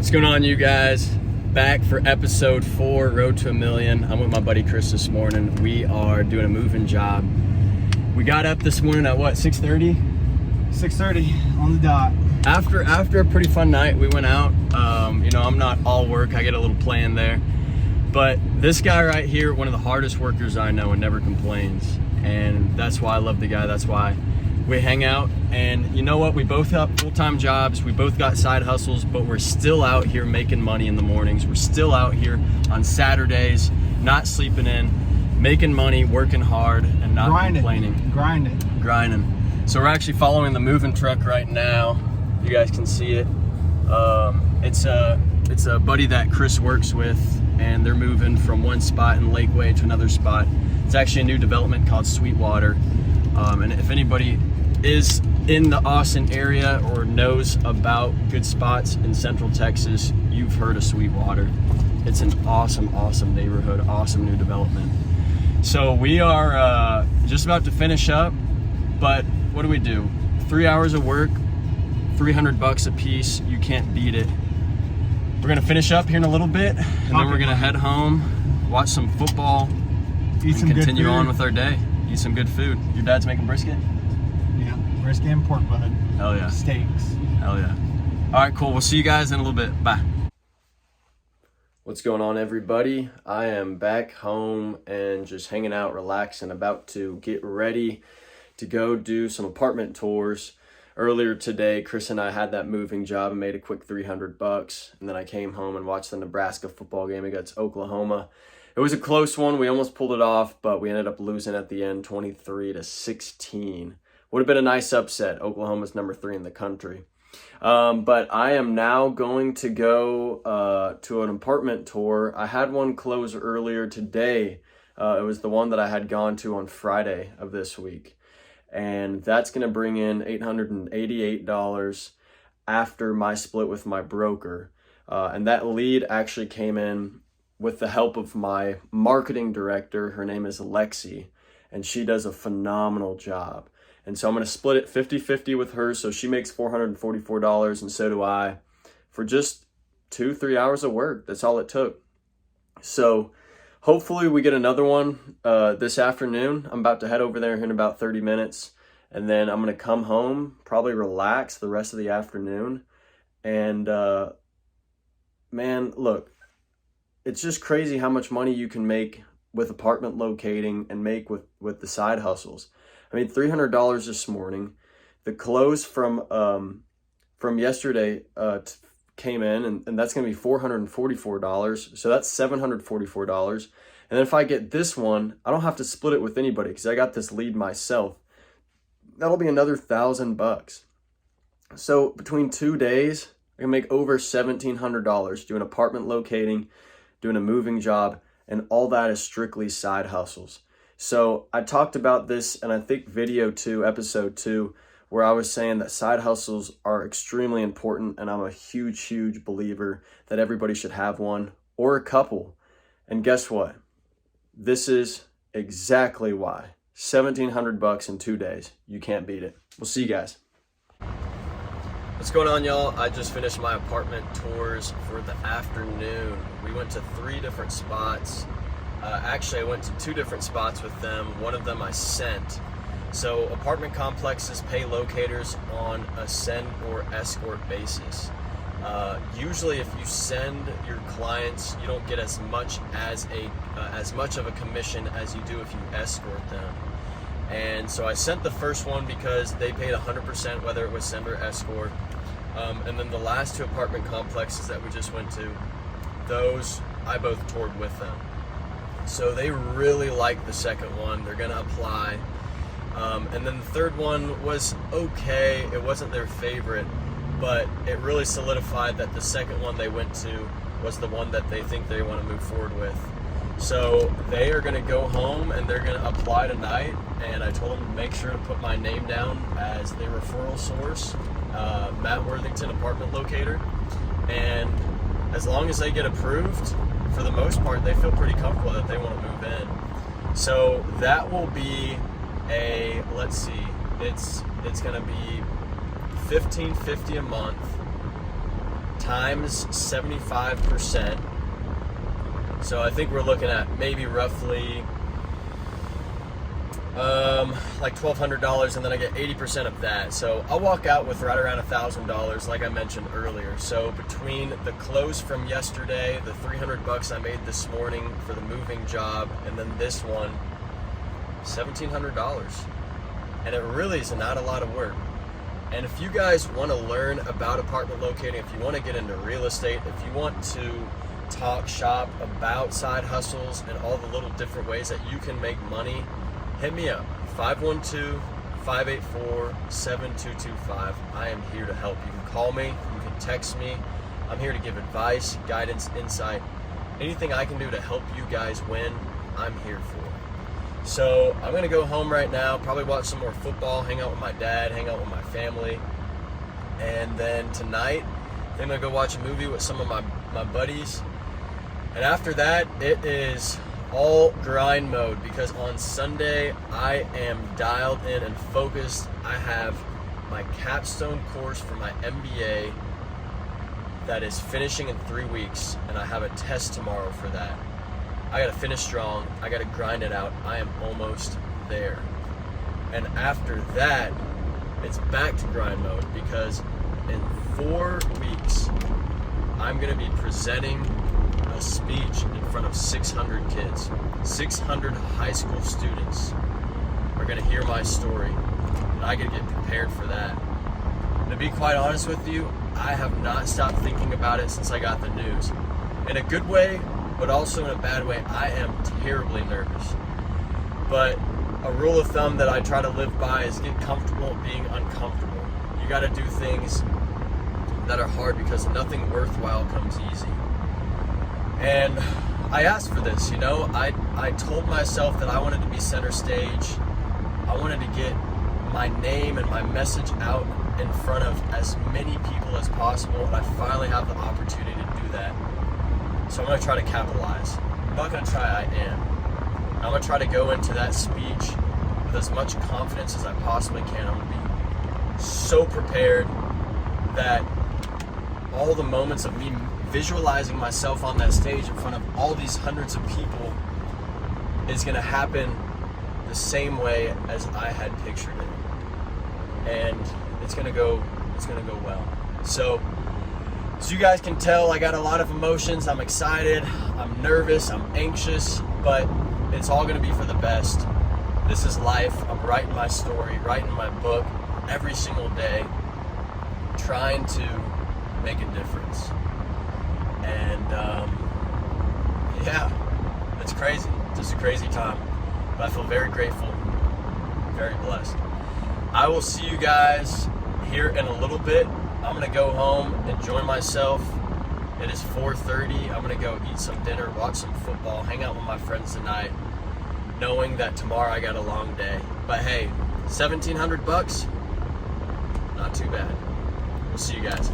What's going on, you guys? Back for episode 4, Road to a Million. I'm with my buddy Chris this morning. We are doing a moving job. We got up this morning at what, 6:30? 6:30 on the dot. After a pretty fun night, we went out. I'm not all work. I get a little play in there. But this guy right here, one of the hardest workers I know and never complains. And that's why I love the guy. That's why we hang out. And you know what? We both have full-time jobs. We both got side hustles, but we're still out here making money in the mornings. We're still out here on Saturdays, not sleeping in, making money, working hard, and not complaining. Grinding. So we're actually following the moving truck right now. You guys can see it. It's a buddy that Chris works with, and they're moving from one spot in Lakeway to another spot. It's actually a new development called Sweetwater. And if anybody is in the Austin area or knows about good spots in Central Texas, you've heard of Sweetwater. It's an awesome neighborhood, awesome new development. So we are just about to finish up, but what do? 3 hours of work, $300 a piece. You can't beat it. We're gonna finish up here in a little bit, and then we're gonna head home, watch some football, Eat some and continue good food. on with our day. Eat some good food. Your dad's making brisket? Yeah, brisket and pork butt. Hell yeah. Steaks. Hell yeah. All right, cool. We'll see you guys in a little bit. Bye. What's going on, everybody? I am back home and just hanging out, relaxing, about to get ready to go do some apartment tours. Earlier today, Chris and I had that moving job and made a quick $300, and then I came home and watched the Nebraska football game against Oklahoma. It was a close one. We almost pulled it off, but we ended up losing at the end, 23-16. Would have been a nice upset. Oklahoma's number 3 in the country. But I am now going to go to an apartment tour. I had one close earlier today. It was the one that I had gone to on Friday of this week. And that's going to bring in $888 after my split with my broker. And that lead actually came in with the help of my marketing director. Her name is Lexi, and she does a phenomenal job. And so I'm going to split it 50-50 with her. So she makes $444, and so do I, for just 2-3 hours of work. That's all it took. So hopefully we get another one this afternoon. I'm about to head over there in about 30 minutes. And then I'm going to come home, probably relax the rest of the afternoon. And man, look, it's just crazy how much money you can make with apartment locating and make with the side hustles. I mean, $300 this morning. The close from yesterday came in, and that's going to be $444. So that's $744. And then if I get this one, I don't have to split it with anybody because I got this lead myself. That'll be another $1,000. So between 2 days, I can make over $1,700 doing apartment locating, doing a moving job, and all that is strictly side hustles. So I talked about this in, I think, video 2, episode 2, where I was saying that side hustles are extremely important, and I'm a huge believer that everybody should have one or a couple. And guess what? This is exactly why. $1,700 in 2 days. You can't beat it. We'll see you guys. What's going on, y'all? I just finished my apartment tours for the afternoon. We went to 3 different spots. Actually, I went to 2 different spots with them. One of them I sent. So apartment complexes pay locators on a send or escort basis. Usually, if you send your clients, you don't get as much of a commission as you do if you escort them. And so I sent the first one because they paid 100% whether it was send or escort. And then the last 2 apartment complexes that we just went to, those I both toured with them. So they really liked the second one. They're gonna apply. And then the third one was okay. It wasn't their favorite, but it really solidified that the second one they went to was the one that they think they want to move forward with. So they are going to go home and they're going to apply tonight. And I told them to make sure to put my name down as their referral source, Matt Worthington, apartment locator. And as long as they get approved, for the most part, they feel pretty comfortable that they want to move in. So that will be let's see, it's going to be $1,550 a month times 75%. So I think we're looking at maybe roughly like $1,200, and then I get 80% of that. So I'll walk out with right around $1,000, like I mentioned earlier. So between the close from yesterday, the $300 I made this morning for the moving job, and then this one, $1,700. And it really is not a lot of work. And if you guys want to learn about apartment locating, if you want to get into real estate, if you want to talk shop about side hustles and all the little different ways that you can make money, hit me up, 512-584-7225. I am here to help. You can call me, you can text me. I'm here to give advice, guidance, insight. Anything I can do to help you guys win, I'm here for. So I'm gonna go home right now, probably watch some more football, hang out with my dad, hang out with my family. And then tonight, I'm gonna go watch a movie with some of my buddies. And after that, it is all grind mode, because on Sunday I am dialed in and focused. I have my capstone course for my MBA that is finishing in 3 weeks, and I have a test tomorrow for that. I gotta finish strong, I gotta grind it out. I am almost there. And after that, it's back to grind mode, because in 4 weeks I'm gonna be presenting a speech in front of 600 kids. 600 high school students are gonna hear my story, and I gotta get prepared for that. And to be quite honest with you, I have not stopped thinking about it since I got the news. In a good way, but also in a bad way. I am terribly nervous. But a rule of thumb that I try to live by is get comfortable being uncomfortable. You gotta do things that are hard, because nothing worthwhile comes easy. And I asked for this, you know, I told myself that I wanted to be center stage. I wanted to get my name and my message out in front of as many people as possible, and I finally have the opportunity to do that. So I'm gonna try to capitalize. I'm not gonna try, I am. I'm gonna try to go into that speech with as much confidence as I possibly can. I'm gonna be so prepared that all the moments of me visualizing myself on that stage in front of all these hundreds of people is gonna happen the same way as I had pictured it. And it's gonna go well. So you guys can tell, I got a lot of emotions. I'm excited, I'm nervous, I'm anxious, but it's all gonna be for the best. This is life. I'm writing my story, writing my book every single day, trying to make a difference. And yeah, it's crazy. It's just a crazy time. But I feel very grateful, very blessed. I will see you guys here in a little bit. I'm gonna go home, enjoy myself. It is 4:30. I'm gonna go eat some dinner, watch some football, hang out with my friends tonight, knowing that tomorrow I got a long day. But hey, $1,700, not too bad. We'll see you guys.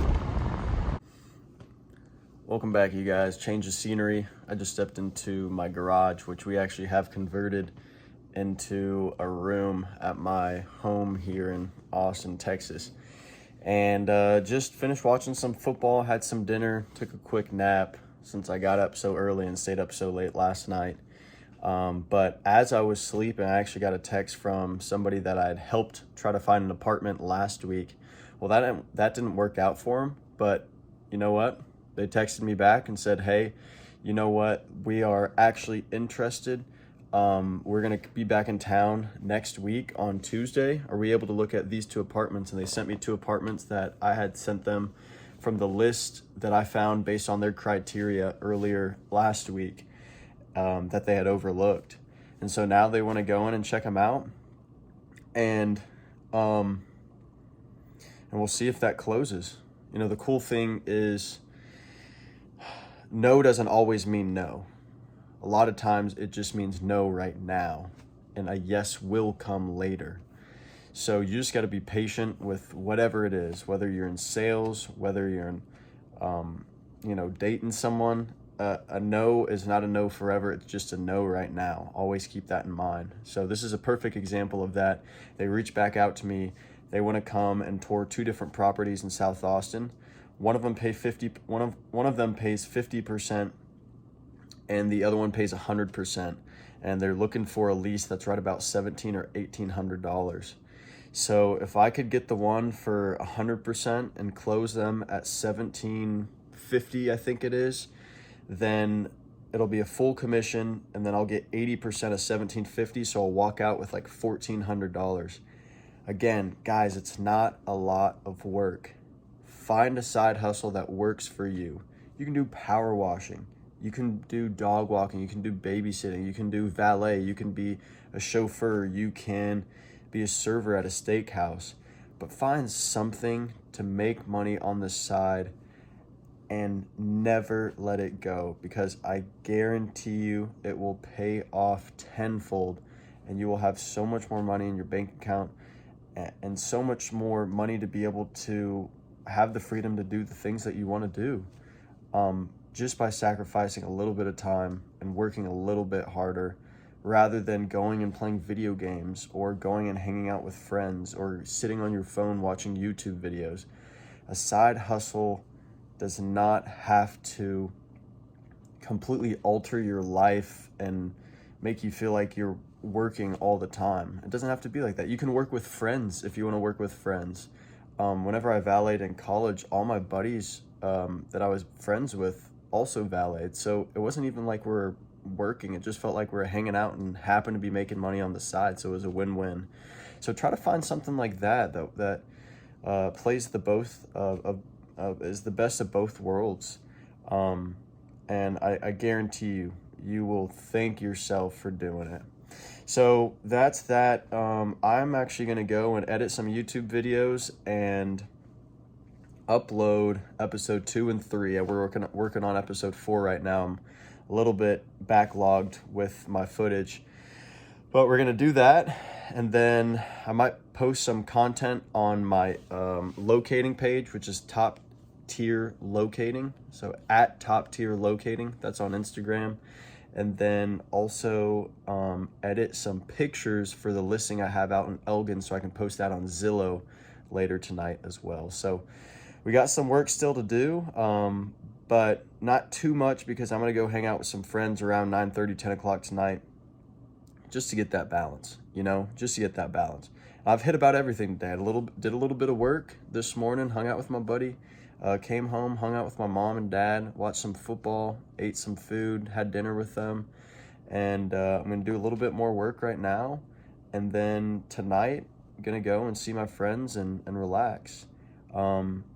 Welcome back, you guys. Change of scenery. I just stepped into my garage, which we actually have converted into a room at my home here in Austin, Texas. And just finished watching some football, had some dinner, took a quick nap since I got up so early and stayed up so late last night. But as I was sleeping, I actually got a text from somebody that I had helped try to find an apartment last week. Well, that didn't work out for him, but you know what? They texted me back and said, hey, you know what? We are actually interested. We're going to be back in town next week on Tuesday. Are we able to look at these 2 apartments? And they sent me 2 apartments that I had sent them from the list that I found based on their criteria earlier last week, that they had overlooked. And so now they want to go in and check them out. And we'll see if that closes. You know, the cool thing is no doesn't always mean no. A lot of times it just means no right now, and a yes will come later. So you just got to be patient with whatever it is, whether you're in sales, whether you're in, dating someone. A no is not a no forever. It's just a no right now. Always keep that in mind. So this is a perfect example of that. They reached back out to me. They want to come and tour 2 different properties in South Austin. One of them pays 50%, and the other one pays 100%. And they're looking for a lease that's right about $1,700 or $1,800. So if I could get the one for 100% and close them at $1,750, I think it is, then it'll be a full commission, and then I'll get 80% of $1,750, so I'll walk out with like $1,400. Again, guys, it's not a lot of work. Find a side hustle that works for you. You can do power washing, you can do dog walking, you can do babysitting, you can do valet, you can be a chauffeur, you can be a server at a steakhouse, but find something to make money on the side and never let it go, because I guarantee you it will pay off tenfold, and you will have so much more money in your bank account and so much more money to be able to have the freedom to do the things that you want to do, just by sacrificing a little bit of time and working a little bit harder, rather than going and playing video games or going and hanging out with friends or sitting on your phone watching YouTube videos. A side hustle does not have to completely alter your life and make you feel like you're working all the time. It doesn't have to be like that. You can work with friends if you want to work with friends. Whenever I valeted in college, all my buddies that I was friends with also valeted. So it wasn't even like we're working. It just felt like we were hanging out and happened to be making money on the side. So it was a win-win. So try to find something like that that plays the both is the best of both worlds. And I guarantee you will thank yourself for doing it. So that's that. I'm actually going to go and edit some YouTube videos and upload episode 2 and 3. We're working on episode 4 right now. I'm a little bit backlogged with my footage, but we're going to do that. And then I might post some content on my locating page, which is Top Tier Locating. So at Top Tier Locating, that's on Instagram. And then also edit some pictures for the listing I have out in Elgin, so I can post that on Zillow later tonight as well. So we got some work still to do, but not too much, because I'm going to go hang out with some friends around 9:30, 10 o'clock tonight, just to get that balance, just to get that balance. I've hit about everything today. Did a little bit of work this morning, hung out with my buddy, came home, hung out with my mom and dad, watched some football, ate some food, had dinner with them, and I'm going to do a little bit more work right now, and then tonight I'm going to go and see my friends and relax.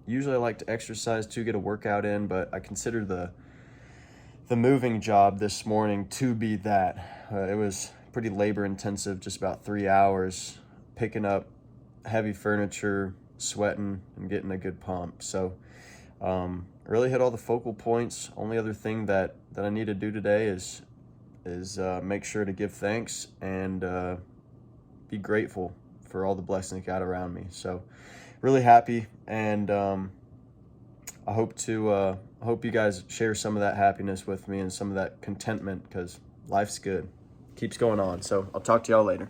Usually I like to exercise to get a workout in, but I consider the moving job this morning to be that. It was pretty labor intensive, just about 3 hours, picking up heavy furniture, sweating, and getting a good pump. So really hit all the focal points. Only other thing that I need to do today is make sure to give thanks and be grateful for all the blessings I got around me. So really happy, and I hope you guys share some of that happiness with me and some of that contentment, because life's good, keeps going on. So I'll talk to y'all later.